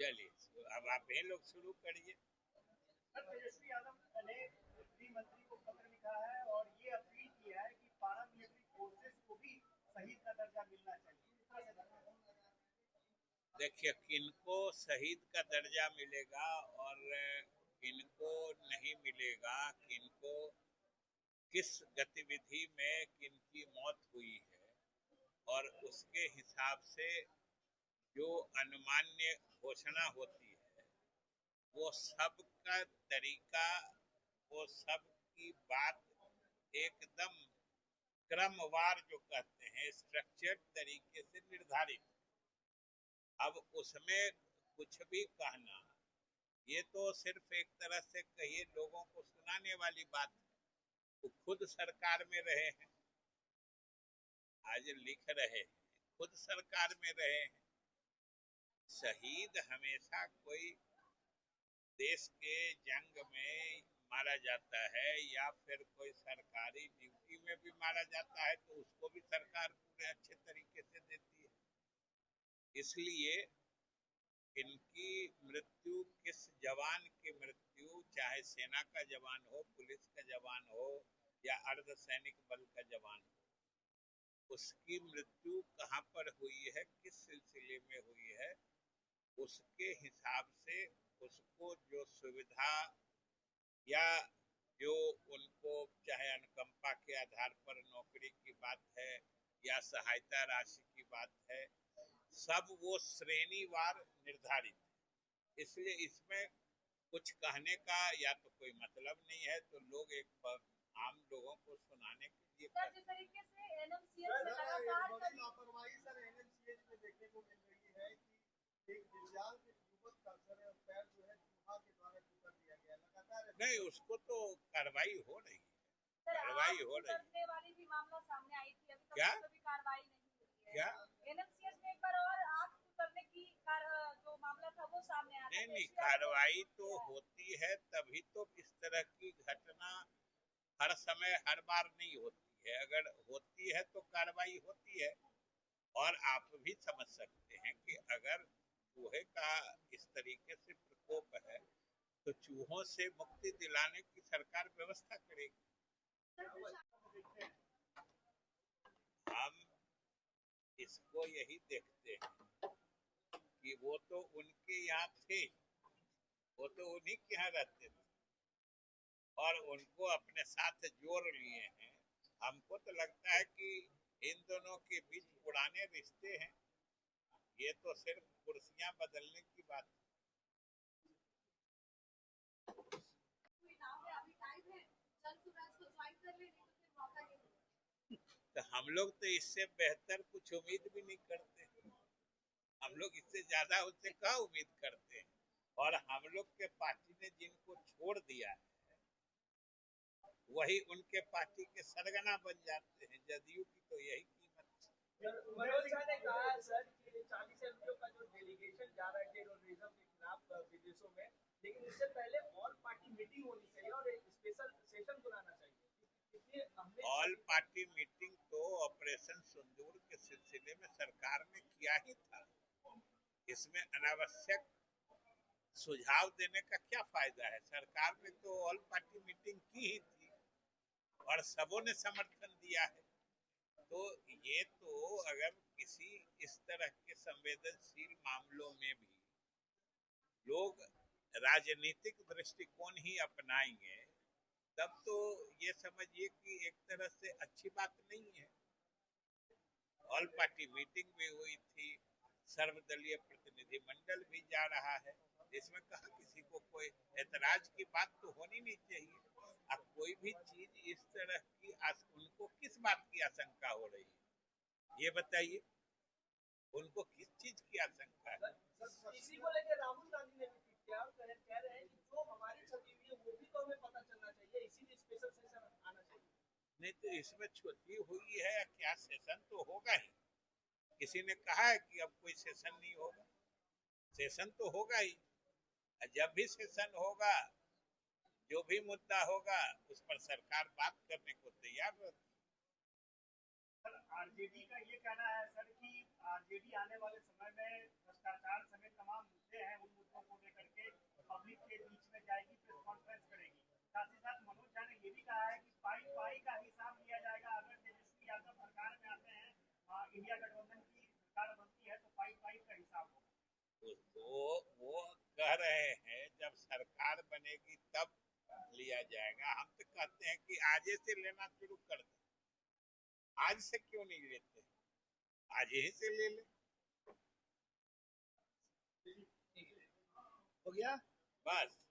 चलिए अब आप ही लोग शुरू करिए। सर, तेजस्वी यादव ने गृह मंत्री को पत्र लिखा है और ये अपील की है कि पारा मिलिट्री फोर्सेस को भी शहीद का दर्जा मिलना चाहिए। इस तरह से देखिए, किनको शहीद का दर्जा मिलेगा और किनको नहीं मिलेगा, किनको किस गतिविधि में किनकी मौत हुई है, और उसके हिसाब से जो अनुमान्य घोषणा होती है, वो सब का तरीका, वो सब की बात एकदम क्रमवार, जो कहते हैं स्ट्रक्चर्ड तरीके से निर्धारित। अब उसमें कुछ भी कहना, ये तो सिर्फ एक तरह से कहिए लोगों को सुनाने वाली बात है। वो खुद सरकार में रहे हैं, आज लिख रहे हैं, खुद सरकार में रहे हैं। शहीद हमेशा कोई देश के जंग में मारा जाता है या फिर कोई सरकारी ड्यूटी में भी मारा जाता है, तो उसको भी सरकार पूरे अच्छे तरीके से देती है। इसलिए इनकी मृत्यु, किस जवान की मृत्यु, चाहे सेना का जवान हो, पुलिस का जवान हो या अर्धसैनिक बल का जवान हो, उसकी मृत्यु कहाँ पर हुई है, किस सिलसिले में हुई है, उसके हिसाब से उसको जो सुविधा या जो उनको चाहे अनुकंपा के आधार पर नौकरी की बात है या सहायता राशि की बात है, सब वो श्रेणीवार निर्धारित है। इसलिए इसमें कुछ कहने का या तो कोई मतलब नहीं है, तो लोग एक आम लोगों को सुनाने के लिए सर, जिस तरीके से एनएमसीएच में लगातार बड़ी लापरवाही सर एनएमसीएच में देखने को मिल रही है कि एक दिव्यांग युवक का सर पैर जो है चूहा के द्वारा कुतर दिया गया लगातार। नहीं, उसको तो कार्रवाई हो रही है, सर, कार्रवाई हो रही कुतरने वाली भी मामला सामने आई थी, अभी तक क्या उस पर भी कार्रवाई नहीं हुई है। क्या एनएमसीएच में एक बार और आग कुतरने की जो मामला था वो सामने आया नहीं था। नहीं, कार्रवाई तो होती है, तभी तो इस तरह की घटना हर समय हर बार नहीं होती है। अगर होती है तो कार्रवाई होती है। और आप भी समझ सकते हैं कि अगर चूहे का इस तरीके से प्रकोप है, तो चूहों से मुक्ति दिलाने की सरकार व्यवस्था करेगी। हम इसको यही देखते हैं कि वो तो उनके यहाँ थे, वो तो उन्हीं के यहाँ रहते थे और उनको अपने साथ जोड़ लिए हैं। हमको तो लगता है कि इन दोनों के बीच पुराने रिश्ते हैं, ये तो सिर्फ कुर्सियां बदलने की बात है। तो हम लोग तो इससे बेहतर कुछ उम्मीद भी नहीं करते। हम लोग इससे ज्यादा उससे क्या उम्मीद करते हैं। और हम लोग के पार्टी ने जिनको छोड़ दिया है, वही उनके पार्टी के सरगना बन जाते हैं। जदयू की तो यही कीमत है। मनोज झा ने कहा है सर कि 40 एमपीओ का जो डेलीगेशन जा रहा है टेररिज्म के खिलाफ विदेशों में, लेकिन इससे पहले ऑल पार्टी मीटिंग होनी चाहिए और एक स्पेशल सेशन बुलाना चाहिए। ऑल पार्टी मीटिंग तो ऑपरेशन सिंदूर के सिलसिले में सरकार ने किया ही था। इसमें अनावश्यक सुझाव देने का क्या फायदा है। सरकार ने तो ऑल पार्टी मीटिंग की ही थी और सबों ने समर्थन दिया है। तो ये तो अगर किसी इस तरह के संवेदनशील मामलों में भी लोग राजनीतिक दृष्टिकोण ही अपनाएंगे, तब तो ये समझिए कि एक तरह से अच्छी बात नहीं है। ऑल पार्टी मीटिंग भी हुई थी, सर्वदलीय प्रतिनिधिमंडल भी जा रहा है, इसमें कहा किसी को कोई ऐतराज की बात तो होनी नहीं चाहिए। अब कोई भी चीज इस तरह की उनको किस बात की आशंका हो रही है, ये बताइए, उनको किस चीज की आशंका है। इसी को लेकर राहुल गांधी ने भी ट्वीट किया और कह रहे हैं कि जो हमारी छवि हुई है वो भी तो हमें पता चलना चाहिए, इसीलिए स्पेशल सेशन आना चाहिए। नहीं तो इसमें छुट्टी हुई है या क्या, सेशन तो होगा ही। किसी ने कहा है कि अब कोई सेशन नहीं होगा? सेशन तो होगा ही। जब भी सेशन होगा, जो भी मुद्दा होगा उस पर सरकार बात करने को तैयार रहती सर, आरजेडी का ये कहना है सर कि आरजेडी आने वाले समय में भ्रष्टाचार समेत तमाम मुद्दे हैं के बीच में जाएगी, प्रेस कॉन्फ्रेंस करेगी। साथ ही साथ मनोज झा ने ये भी कहा है कि पाई पाई का हिसाब लिया जाएगा। अगर तेजस्वी यादव सरकार में आते हैं, इंडिया गठबंधन की सरकार बनती है, तो पाई पाई का हिसाब होगा। तो वो कह रहे हैं जब सरकार बनेगी तब लिया जाएगा। हम तो कहते हैं कि आज से लेना शुरू कर दे। आज से क्यों नहीं लेते? आज ही से ले ले। हो गया बस।